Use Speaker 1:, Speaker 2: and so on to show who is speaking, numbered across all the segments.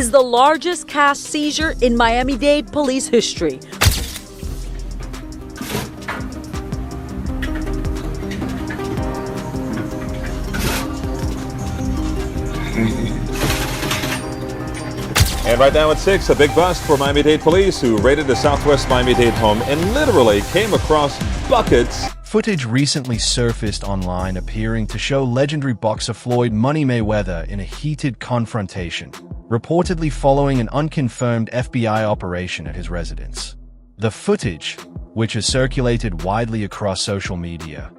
Speaker 1: is the largest cash seizure in Miami-Dade police history.
Speaker 2: And right now at 6, a big bust for Miami-Dade police who raided a Southwest Miami-Dade home and literally came across buckets.
Speaker 3: Footage recently surfaced online appearing to show legendary boxer Floyd "Money" Mayweather in a heated confrontation, reportedly following an unconfirmed FBI operation at his residence. The footage, which has circulated widely across social media,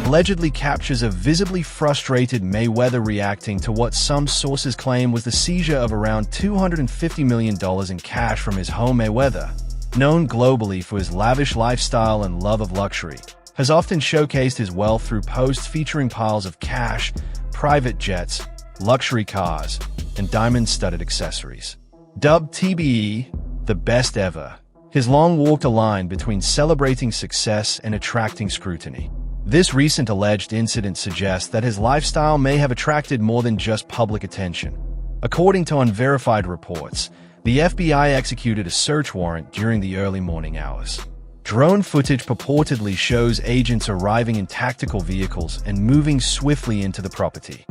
Speaker 3: allegedly captures a visibly frustrated Mayweather reacting to what some sources claim was the seizure of around $250 million in cash from his home. Mayweather, known globally for his lavish lifestyle and love of luxury, has often showcased his wealth through posts featuring piles of cash, private jets, luxury cars, and diamond-studded accessories. Dubbed TBE, the best ever, his long walked a line between celebrating success and attracting scrutiny. This recent alleged incident suggests that his lifestyle may have attracted more than just public attention. According to unverified reports, the FBI executed a search warrant during the early morning hours. Drone footage purportedly shows agents arriving in tactical vehicles and moving swiftly into the property.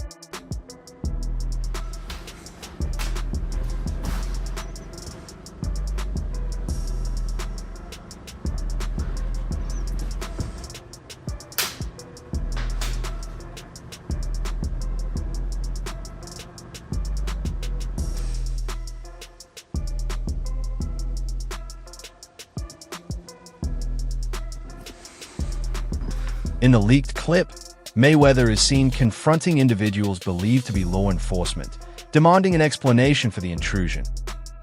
Speaker 3: In the leaked clip, Mayweather is seen confronting individuals believed to be law enforcement, demanding an explanation for the intrusion.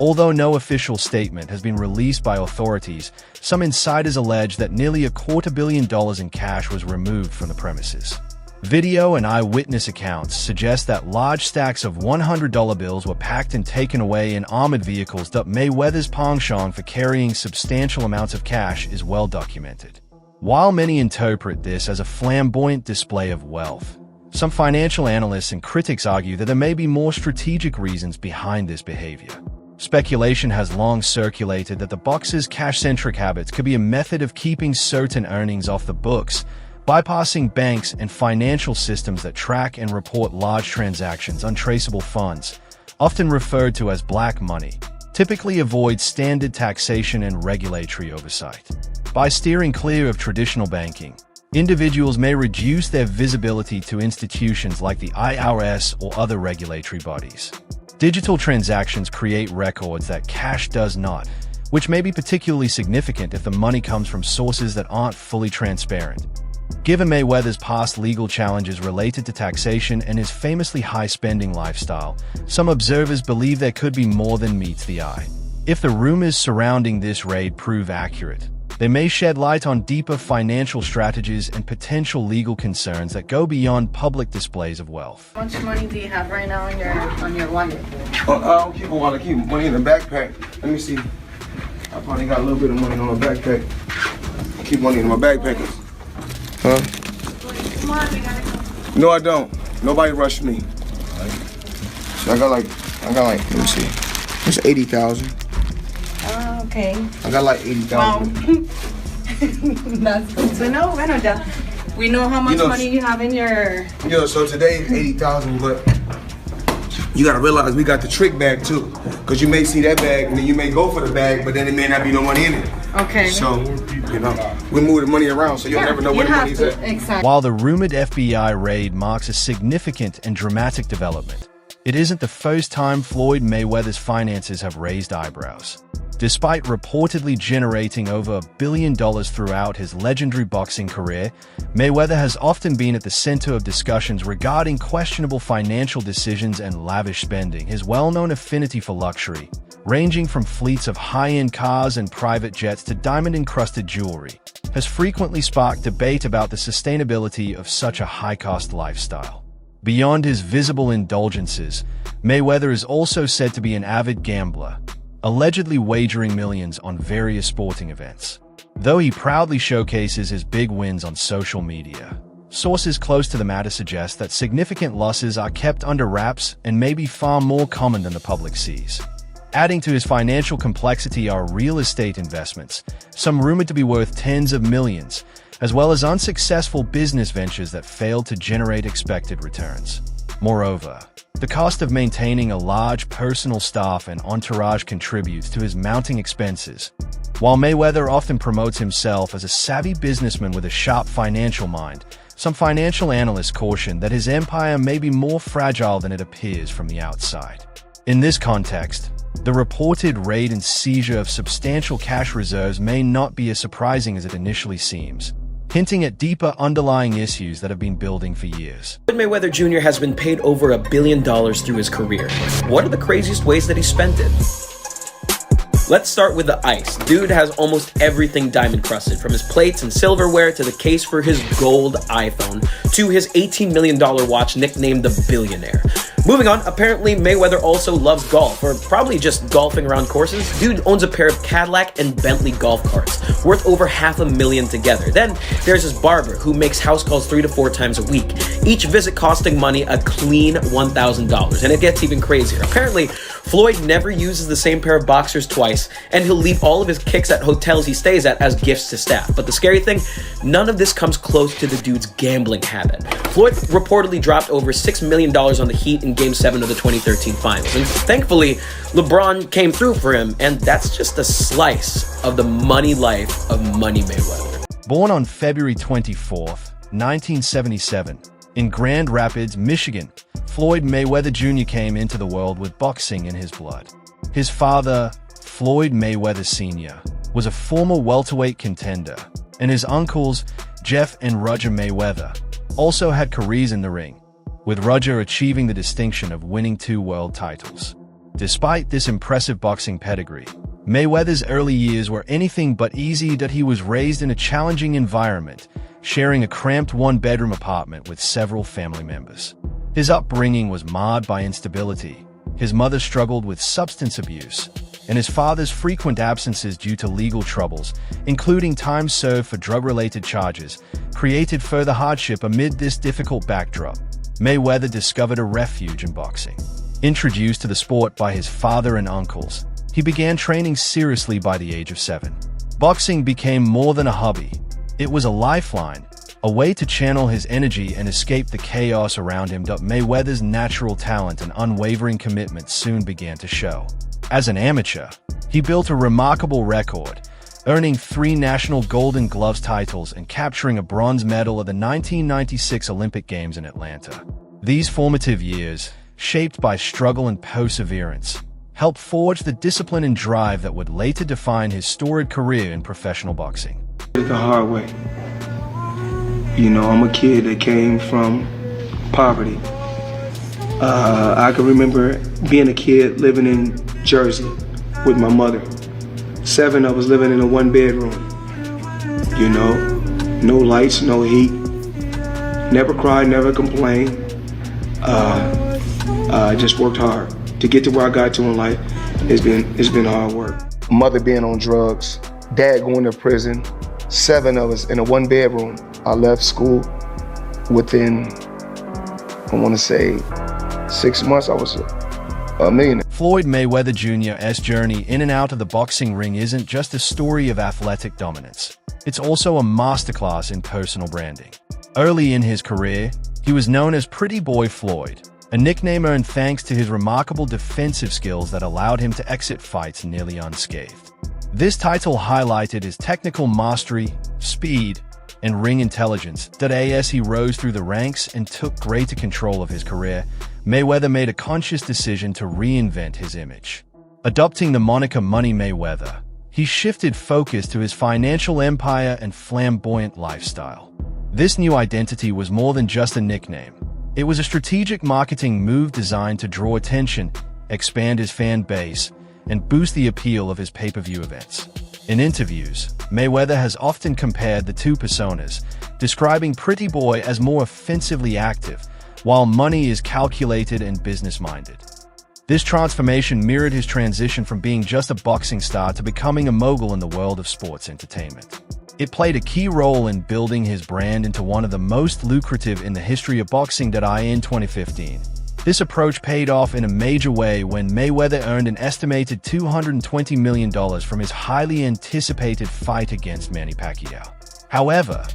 Speaker 3: Although no official statement has been released by authorities, some insiders allege that nearly $250 million in cash was removed from the premises. Video and eyewitness accounts suggest that large stacks of $100 bills were packed and taken away in armored vehicles. Mayweather's penchant for carrying substantial amounts of cash is well documented. While many interpret this as a flamboyant display of wealth, some financial analysts and critics argue that there may be more strategic reasons behind this behavior. Speculation has long circulated that the boxer's cash-centric habits could be a method of keeping certain earnings off the books, bypassing banks and financial systems that track and report large transactions. Untraceable funds, often referred to as black money, typically avoid standard taxation and regulatory oversight. By steering clear of traditional banking, individuals may reduce their visibility to institutions like the IRS or other regulatory bodies. Digital transactions create records that cash does not, which may be particularly significant if the money comes from sources that aren't fully transparent. Given Mayweather's past legal challenges related to taxation and his famously high-spending lifestyle, some observers believe there could be more than meets the eye. If the rumors surrounding this raid prove accurate, they may shed light on deeper financial strategies and potential legal concerns that go beyond public displays of wealth.
Speaker 4: How much money do you have right now on your wallet?
Speaker 5: I don't keep a wallet. I keep money in the backpack. Let me see. I probably got a little bit of money on my backpack. I keep money in my backpack. Huh?
Speaker 4: Come on, we gotta go.
Speaker 5: No, I don't. Nobody rushed me. So I got like, let me see. It's 80,000.
Speaker 4: Okay.
Speaker 5: I got like 80,000.
Speaker 4: That's good to know. Bueno, ya. We know how much money you have in your...
Speaker 5: So today is 80,000, but you gotta realize we got the trick bag too. Cause you may see that bag and then you may go for the bag, but then it may not be no money in it.
Speaker 4: Okay.
Speaker 5: So, we move the money around so you'll never know where the money's at.
Speaker 4: Exactly.
Speaker 3: While the rumored FBI raid marks a significant and dramatic development, It isn't the first time Floyd Mayweather's finances have raised eyebrows. Despite reportedly generating over $1 billion throughout his legendary boxing career, Mayweather has often been at the center of discussions regarding questionable financial decisions and lavish spending. His well-known affinity for luxury, ranging from fleets of high-end cars and private jets to diamond-encrusted jewelry, has frequently sparked debate about the sustainability of such a high-cost lifestyle. Beyond his visible indulgences, Mayweather is also said to be an avid gambler, allegedly wagering millions on various sporting events. Though he proudly showcases his big wins on social media, sources close to the matter suggest that significant losses are kept under wraps and may be far more common than the public sees. Adding to his financial complexity are real estate investments, some rumored to be worth tens of millions, as well as unsuccessful business ventures that failed to generate expected returns. Moreover, the cost of maintaining a large personal staff and entourage contributes to his mounting expenses. While Mayweather often promotes himself as a savvy businessman with a sharp financial mind, some financial analysts caution that his empire may be more fragile than it appears from the outside. In this context, the reported raid and seizure of substantial cash reserves may not be as surprising as it initially seems, hinting at deeper underlying issues that have been building for years.
Speaker 6: Floyd Mayweather Jr. has been paid over $1 billion through his career. What are the craziest ways that he spent it? Let's start with the ice. Dude has almost everything diamond crusted, from his plates and silverware to the case for his gold iPhone to his $18 million watch nicknamed the Billionaire. Moving on, apparently Mayweather also loves golf, or probably just golfing around courses. Dude owns a pair of Cadillac and Bentley golf carts, worth over $500,000 together. Then there's his barber, who makes house calls 3 to 4 times a week, each visit costing money a clean $1,000. And it gets even crazier. Apparently, Floyd never uses the same pair of boxers twice, and he'll leave all of his kicks at hotels he stays at as gifts to staff. But the scary thing, none of this comes close to the dude's gambling habit. Floyd reportedly dropped over $6 million on the Heat in Game 7 of the 2013 finals. And thankfully, LeBron came through for him, and that's just a slice of the money life of Money Mayweather.
Speaker 3: Born on February 24, 1977, in Grand Rapids, Michigan, Floyd Mayweather Jr. came into the world with boxing in his blood. His father, Floyd Mayweather Sr., was a former welterweight contender, and his uncles, Jeff and Roger Mayweather, also had careers in the ring, with Roger achieving the distinction of winning 2 world titles. Despite this impressive boxing pedigree, Mayweather's early years were anything but easy. That he was raised in a challenging environment, sharing a cramped 1-bedroom apartment with several family members. His upbringing was marred by instability. His mother struggled with substance abuse, and his father's frequent absences due to legal troubles, including time served for drug-related charges, created further hardship. Amid this difficult backdrop, Mayweather discovered a refuge in boxing. Introduced to the sport by his father and uncles, he began training seriously by the age of 7. Boxing became more than a hobby. It was a lifeline, a way to channel his energy and escape the chaos around him. Mayweather's natural talent and unwavering commitment soon began to show. As an amateur, he built a remarkable record, earning 3 National Golden Gloves titles and capturing a bronze medal at the 1996 Olympic Games in Atlanta. These formative years, shaped by struggle and perseverance, helped forge the discipline and drive that would later define his storied career in professional boxing.
Speaker 5: It's the hard way. You know, I'm a kid that came from poverty. I can remember being a kid living in Jersey with my mother. 7 of us living in a 1-bedroom. You know, no lights, no heat. Never cried, never complained. I just worked hard to get to where I got to in life. It's been hard work. Mother being on drugs, dad going to prison. 7 of us in a 1-bedroom. I left school within, I want to say, 6 months. I was a millionaire.
Speaker 3: Floyd Mayweather Jr.'s journey in and out of the boxing ring isn't just a story of athletic dominance. It's also a masterclass in personal branding. Early in his career, he was known as Pretty Boy Floyd, a nickname earned thanks to his remarkable defensive skills that allowed him to exit fights nearly unscathed. This title highlighted his technical mastery, speed, and ring intelligence that as he rose through the ranks and took greater control of his career, Mayweather made a conscious decision to reinvent his image. Adopting the moniker Money Mayweather, he shifted focus to his financial empire and flamboyant lifestyle. This new identity was more than just a nickname. It was a strategic marketing move designed to draw attention, expand his fan base, and boost the appeal of his pay-per-view events. In interviews, Mayweather has often compared the two personas, describing Pretty Boy as more offensively active, while Money is calculated and business-minded. This transformation mirrored his transition from being just a boxing star to becoming a mogul in the world of sports entertainment. It played a key role in building his brand into one of the most lucrative in the history of boxing in 2015. This approach paid off in a major way when Mayweather earned an estimated $220 million from his highly anticipated fight against Manny Pacquiao. However,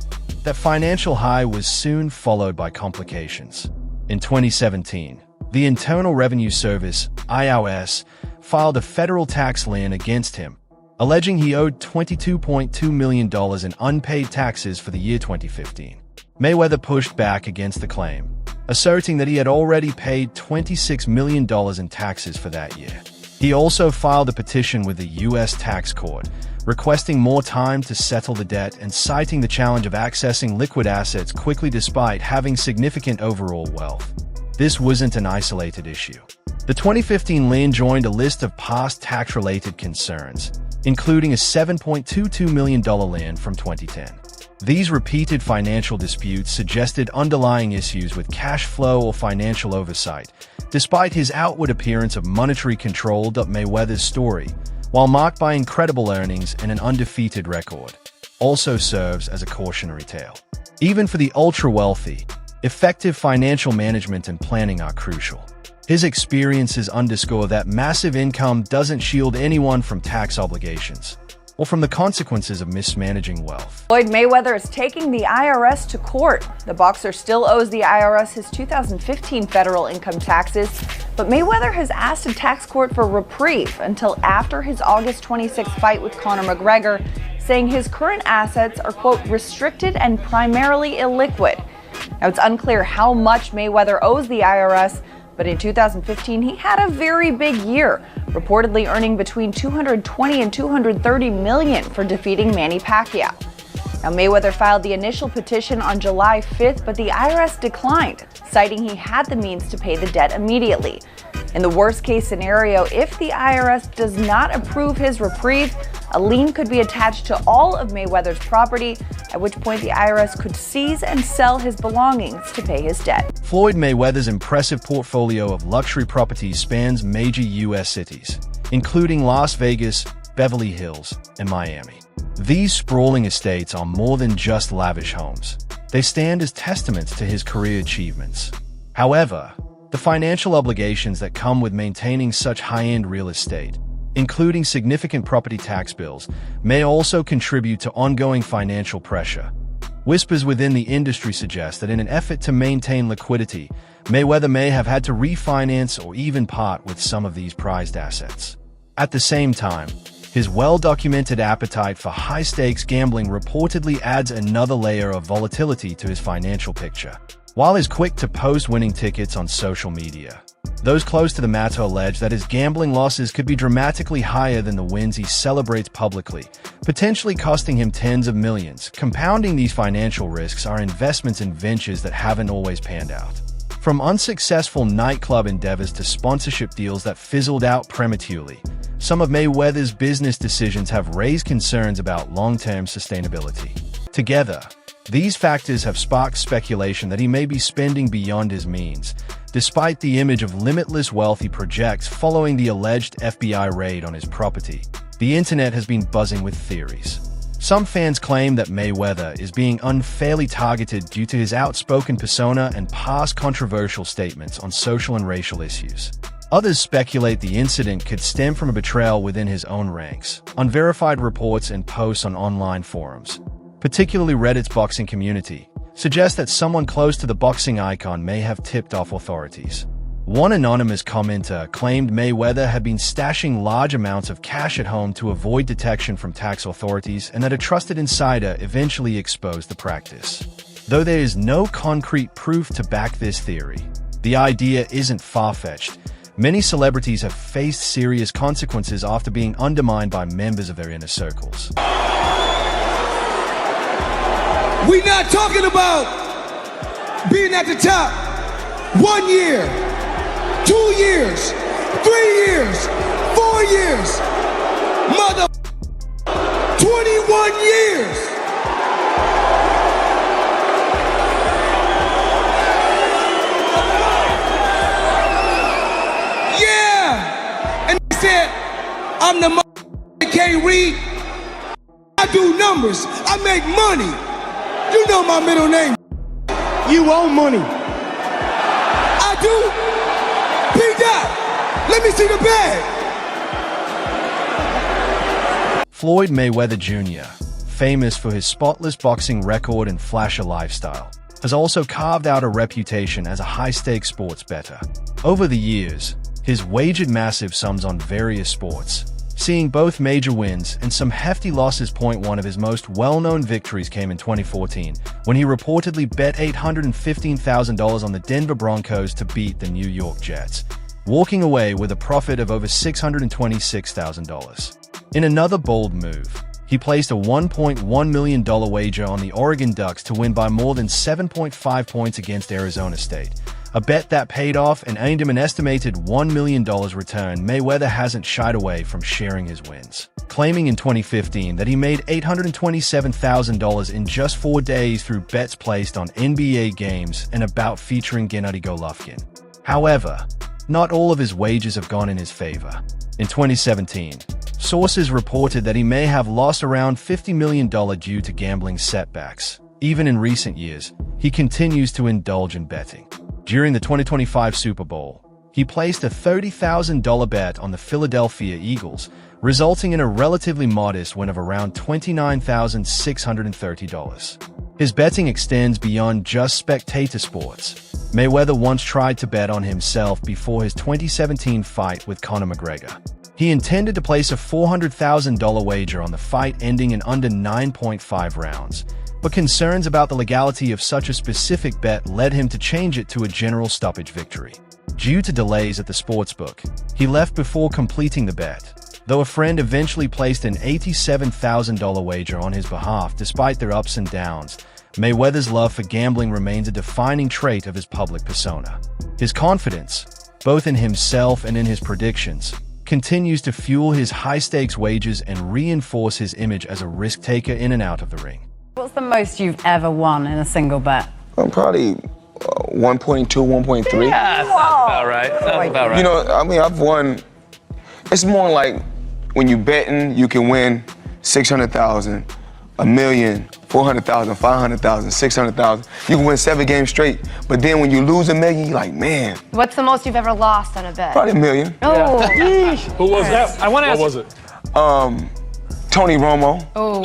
Speaker 3: that financial high was soon followed by complications. In 2017, the Internal Revenue Service, IRS, filed a federal tax lien against him, alleging he owed $22.2 million in unpaid taxes for the year 2015. Mayweather pushed back against the claim, asserting that he had already paid $26 million in taxes for that year. He also filed a petition with the U.S. Tax Court, requesting more time to settle the debt and citing the challenge of accessing liquid assets quickly despite having significant overall wealth. This wasn't an isolated issue. The 2015 lien joined a list of past tax-related concerns, including a $7.22 million lien from 2010. These repeated financial disputes suggested underlying issues with cash flow or financial oversight, despite his outward appearance of monetary control. Mayweather's story, while marked by incredible earnings and an undefeated record, also serves as a cautionary tale. Even for the ultra-wealthy, effective financial management and planning are crucial. His experiences underscore that massive income doesn't shield anyone from tax obligations or from the consequences of mismanaging wealth.
Speaker 7: Floyd Mayweather is taking the IRS to court. The boxer still owes the IRS his 2015 federal income taxes, but Mayweather has asked a tax court for reprieve until after his August 26 fight with Conor McGregor, saying his current assets are, quote, restricted and primarily illiquid. Now, it's unclear how much Mayweather owes the IRS, but in 2015, he had a very big year, reportedly earning between $220 and $230 million for defeating Manny Pacquiao. Now, Mayweather filed the initial petition on July 5th, but the IRS declined, citing he had the means to pay the debt immediately. In the worst-case scenario, if the IRS does not approve his reprieve, a lien could be attached to all of Mayweather's property, at which point the IRS could seize and sell his belongings to pay his debt.
Speaker 3: Floyd Mayweather's impressive portfolio of luxury properties spans major U.S. cities, including Las Vegas, Beverly Hills, and Miami. These sprawling estates are more than just lavish homes. They stand as testaments to his career achievements. However, the financial obligations that come with maintaining such high-end real estate, including significant property tax bills, may also contribute to ongoing financial pressure. Whispers within the industry suggest that in an effort to maintain liquidity, Mayweather may have had to refinance or even part with some of these prized assets. At the same time, his well-documented appetite for high-stakes gambling reportedly adds another layer of volatility to his financial picture. While he's quick to post winning tickets on social media, those close to the matter allege that his gambling losses could be dramatically higher than the wins he celebrates publicly, potentially costing him tens of millions. Compounding these financial risks are investments in ventures that haven't always panned out. From unsuccessful nightclub endeavors to sponsorship deals that fizzled out prematurely, some of Mayweather's business decisions have raised concerns about long-term sustainability. Together, these factors have sparked speculation that he may be spending beyond his means, despite the image of limitless wealth he projects following the alleged FBI raid on his property. The internet has been buzzing with theories. Some fans claim that Mayweather is being unfairly targeted due to his outspoken persona and past controversial statements on social and racial issues. Others speculate the incident could stem from a betrayal within his own ranks. Unverified reports and posts on online forums, particularly Reddit's boxing community, suggest that someone close to the boxing icon may have tipped off authorities. One anonymous commenter claimed Mayweather had been stashing large amounts of cash at home to avoid detection from tax authorities and that a trusted insider eventually exposed the practice. Though there is no concrete proof to back this theory, the idea isn't far-fetched. Many celebrities have faced serious consequences after being undermined by members of their inner circles.
Speaker 8: We're not talking about being at the top 1 year, 2 years, 3 years, 4 years, mother 21 years. Yeah, and they said, I'm the that can't read. I do numbers, I make money. You know my middle name.
Speaker 5: You owe money.
Speaker 8: I do. P-Dot, let me see the bag.
Speaker 3: Floyd Mayweather Jr., famous for his spotless boxing record and flasher lifestyle, has also carved out a reputation as a high-stakes sports bettor. Over the years, he's wagered massive sums on various sports, seeing both major wins and some hefty losses. One of his most well-known victories came in 2014, when he reportedly bet $815,000 on the Denver Broncos to beat the New York Jets, walking away with a profit of over $626,000. In another bold move, he placed a $1.1 million wager on the Oregon Ducks to win by more than 7.5 points against Arizona State, a bet that paid off and earned him an estimated $1 million return. Mayweather hasn't shied away from sharing his wins, claiming in 2015 that he made $827,000 in just 4 days through bets placed on NBA games and a bout featuring Gennady Golovkin. However, not all of his wagers have gone in his favor. In 2017, sources reported that he may have lost around $50 million due to gambling setbacks. Even in recent years, he continues to indulge in betting. During the 2025 Super Bowl, he placed a $30,000 bet on the Philadelphia Eagles, resulting in a relatively modest win of around $29,630. His betting extends beyond just spectator sports. Mayweather once tried to bet on himself before his 2017 fight with Conor McGregor. He intended to place a $400,000 wager on the fight ending in under 9.5 rounds, but concerns about the legality of such a specific bet led him to change it to a general stoppage victory. Due to delays at the sportsbook, he left before completing the bet, though a friend eventually placed an $87,000 wager on his behalf. Despite their ups and downs, Mayweather's love for gambling remains a defining trait of his public persona. His confidence, both in himself and in his predictions, continues to fuel his high-stakes wagers and reinforce his image as a risk-taker in and out of the ring.
Speaker 9: What's the most you've ever won in a single bet?
Speaker 5: I'm probably 1.2, 1.3.
Speaker 10: Yeah, that sounds about right. Sounds about right.
Speaker 5: You know, I mean, I've won. It's more like when you betting, you can win 600,000, a million, 400,000, 500,000, 600,000. You can win 7 games straight. But then when you lose $1 million, you're like, man.
Speaker 11: What's the most you've ever lost on a bet?
Speaker 5: Probably $1 million.
Speaker 11: Oh.
Speaker 10: Yeah. Who was that? I want to ask.
Speaker 2: What was it?
Speaker 5: Tony Romo.
Speaker 11: Oh.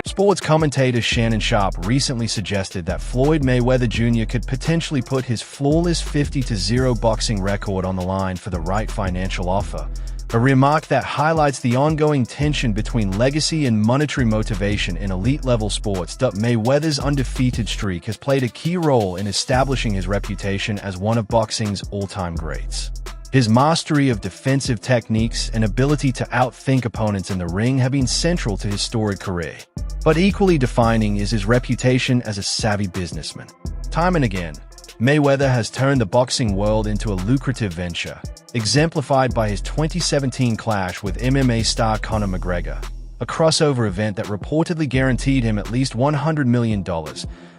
Speaker 3: Sports commentator Shannon Sharp recently suggested that Floyd Mayweather Jr. could potentially put his flawless 50-0 boxing record on the line for the right financial offer, a remark that highlights the ongoing tension between legacy and monetary motivation in elite-level sports. Mayweather's undefeated streak has played a key role in establishing his reputation as one of boxing's all-time greats. His mastery of defensive techniques and ability to outthink opponents in the ring have been central to his storied career. But equally defining is his reputation as a savvy businessman. Time and again, Mayweather has turned the boxing world into a lucrative venture, exemplified by his 2017 clash with MMA star Conor McGregor, a crossover event that reportedly guaranteed him at least $100 million,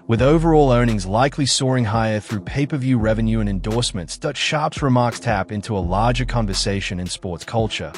Speaker 3: with overall earnings likely soaring higher through pay-per-view revenue and endorsements. Sharp's remarks tap into a larger conversation in sports culture.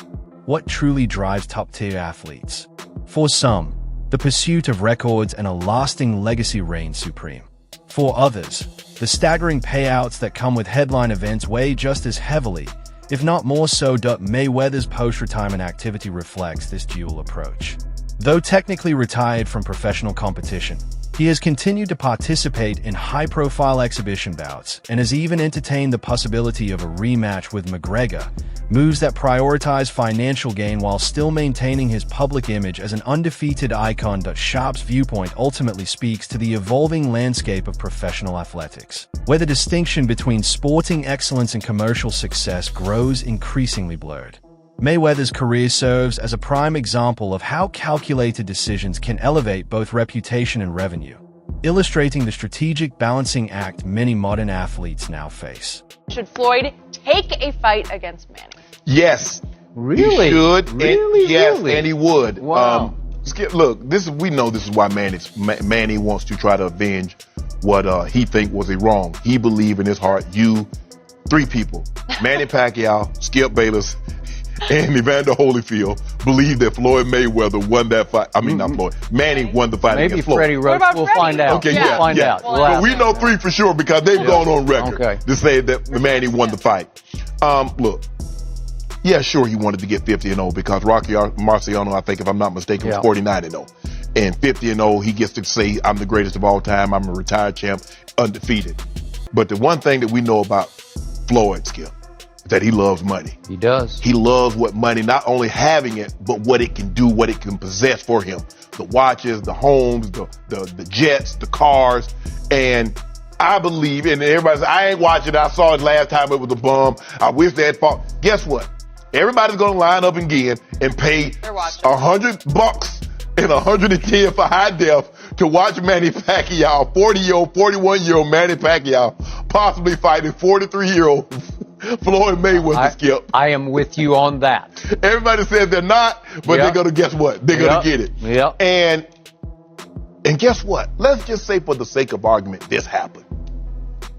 Speaker 3: What truly drives top-tier athletes? For some, the pursuit of records and a lasting legacy reigns supreme. For others, the staggering payouts that come with headline events weigh just as heavily, if not more so. Mayweather's post-retirement activity reflects this dual approach. Though technically retired from professional competition, He has continued to participate in high-profile exhibition bouts and has even entertained the possibility of a rematch with McGregor, moves that prioritize financial gain while still maintaining his public image as an undefeated icon. Sharp's viewpoint ultimately speaks to the evolving landscape of professional athletics, where the distinction between sporting excellence and commercial success grows increasingly blurred. Mayweather's career serves as a prime example of how calculated decisions can elevate both reputation and revenue, illustrating the strategic balancing act many modern athletes now face.
Speaker 7: Should Floyd take a fight against Manny?
Speaker 12: Yes.
Speaker 13: Really?
Speaker 12: He should.
Speaker 13: Really?
Speaker 12: Yes,
Speaker 13: Really?
Speaker 12: and he would.
Speaker 13: Wow.
Speaker 12: Skip, look, we know this is why Manny wants to try to avenge what he think was a wrong. He believed in his heart, three people, Manny Pacquiao, Skip Bayless, and Evander Holyfield, believe that Floyd Mayweather won that fight. I mean, not Floyd. Manny won the fight
Speaker 13: Maybe
Speaker 12: against Floyd.
Speaker 13: Freddie Roach. We'll find out.
Speaker 12: Okay,
Speaker 13: we'll find out.
Speaker 12: But we know three for sure because they've gone on record to say that Manny won the fight. Look, yeah, sure, he wanted to get 50-0 because Rocky Marciano, I think, if I'm not mistaken, was 49-0. And 50-0, he gets to say, I'm the greatest of all time. I'm a retired champ, undefeated. But the one thing that we know about Floyd, Skip, that he loves money.
Speaker 13: He does.
Speaker 12: He loves what money, not only having it, but what it can do, what it can possess for him. The watches, the homes, the jets, the cars. And I believe, and everybody says, I ain't watching it. I saw it last time. It was a bum. I wish they had fought. Guess what? Everybody's going to line up again and pay $100 and 110 for high def to watch Manny Pacquiao, 41-year-old Manny Pacquiao, possibly fighting 43-year-old Floyd Mayweather, Skip.
Speaker 13: I am with you on that.
Speaker 12: Everybody says they're not, but they're going to guess what? They're going to get it.
Speaker 13: Yep.
Speaker 12: And guess what? Let's just say for the sake of argument, this happened.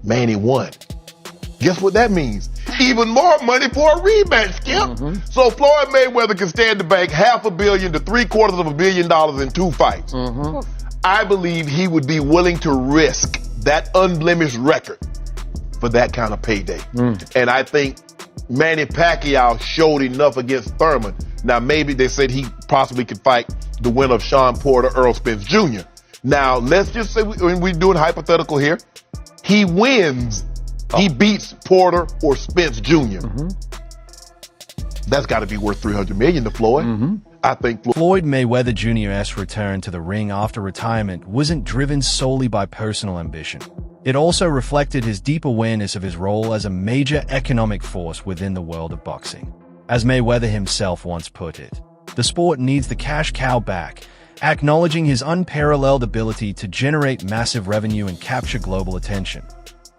Speaker 12: Manny won. Guess what that means? Even more money for a rematch, Skip. So Floyd Mayweather can stand to bank $500 million to $750 million in 2 fights. I believe he would be willing to risk that unblemished record for that kind of payday. And I think Manny Pacquiao showed enough against Thurman. Now, maybe they said he possibly could fight the winner of Sean Porter, Earl Spence Jr. Now, let's just say we're doing hypothetical here. He wins. He beats Porter or Spence Jr. That's got to be worth $300 million to Floyd. I think
Speaker 3: Floyd Mayweather Jr.'s return to the ring after retirement wasn't driven solely by personal ambition. It also reflected his deep awareness of his role as a major economic force within the world of boxing. As Mayweather himself once put it, the sport needs the cash cow back, acknowledging his unparalleled ability to generate massive revenue and capture global attention.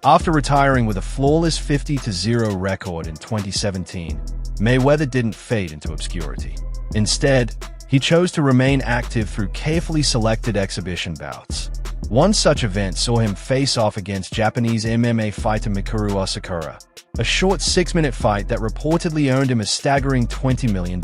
Speaker 3: After retiring with a flawless 50-0 record in 2017, Mayweather didn't fade into obscurity. Instead, he chose to remain active through carefully selected exhibition bouts. One such event saw him face off against Japanese MMA fighter Mikuru Asakura, a short 6-minute fight that reportedly earned him a staggering $20 million.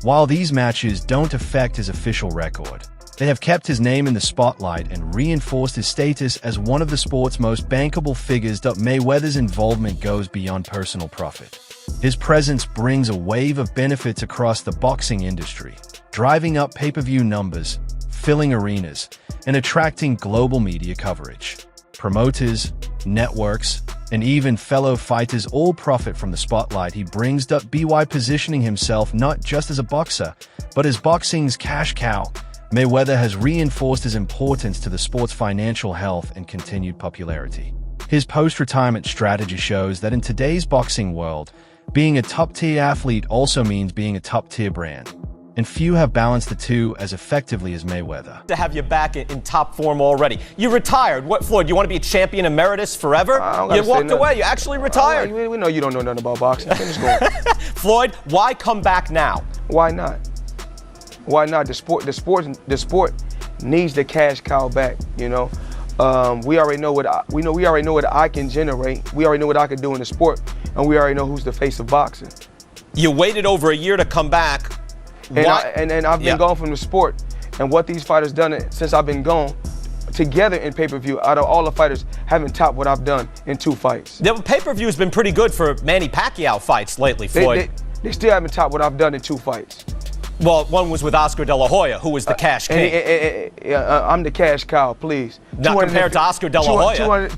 Speaker 3: While these matches don't affect his official record, they have kept his name in the spotlight and reinforced his status as one of the sport's most bankable figures. Mayweather's involvement goes beyond personal profit. His presence brings a wave of benefits across the boxing industry, driving up pay-per-view numbers, filling arenas, and attracting global media coverage. Promoters, networks, and even fellow fighters all profit from the spotlight he brings. By positioning himself not just as a boxer, but as boxing's cash cow, Mayweather has reinforced his importance to the sport's financial health and continued popularity. His post-retirement strategy shows that in today's boxing world, being a top-tier athlete also means being a top-tier brand. And few have balanced the two as effectively as Mayweather.
Speaker 14: To have you back in top form already. You retired. What, Floyd, you want to be a champion emeritus forever? You walked away. You actually retired.
Speaker 5: We know you don't know nothing about boxing. Finish going.
Speaker 14: Floyd, why come back now?
Speaker 5: Why not? Why not? The sport needs the cash cow back, you know. We already know what I can generate. We already know what I can do in the sport, and we already know who's the face of boxing.
Speaker 14: You waited over a year to come back.
Speaker 5: And I've been gone from the sport, and what these fighters done since I've been gone, together in pay-per-view, out of all the fighters, haven't topped what I've done in 2 fights.
Speaker 14: The pay-per-view has been pretty good for Manny Pacquiao fights lately, Floyd.
Speaker 5: They still haven't topped what I've done in 2 fights.
Speaker 14: Well, one was with Oscar De La Hoya, who was the cash king.
Speaker 5: I'm the cash cow, please.
Speaker 14: Not compared to Oscar De La Hoya.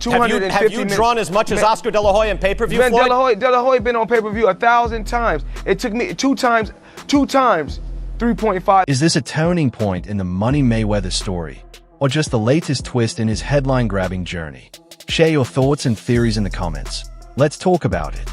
Speaker 14: Have you drawn as much as Oscar De La Hoya in pay-per-view,
Speaker 5: Man,
Speaker 14: Floyd?
Speaker 5: De La Hoya been on pay-per-view 1,000 times. It took me two times, 3.5.
Speaker 3: Is this a turning point in the Money Mayweather story, or just the latest twist in his headline-grabbing journey? Share your thoughts and theories in the comments. Let's talk about it.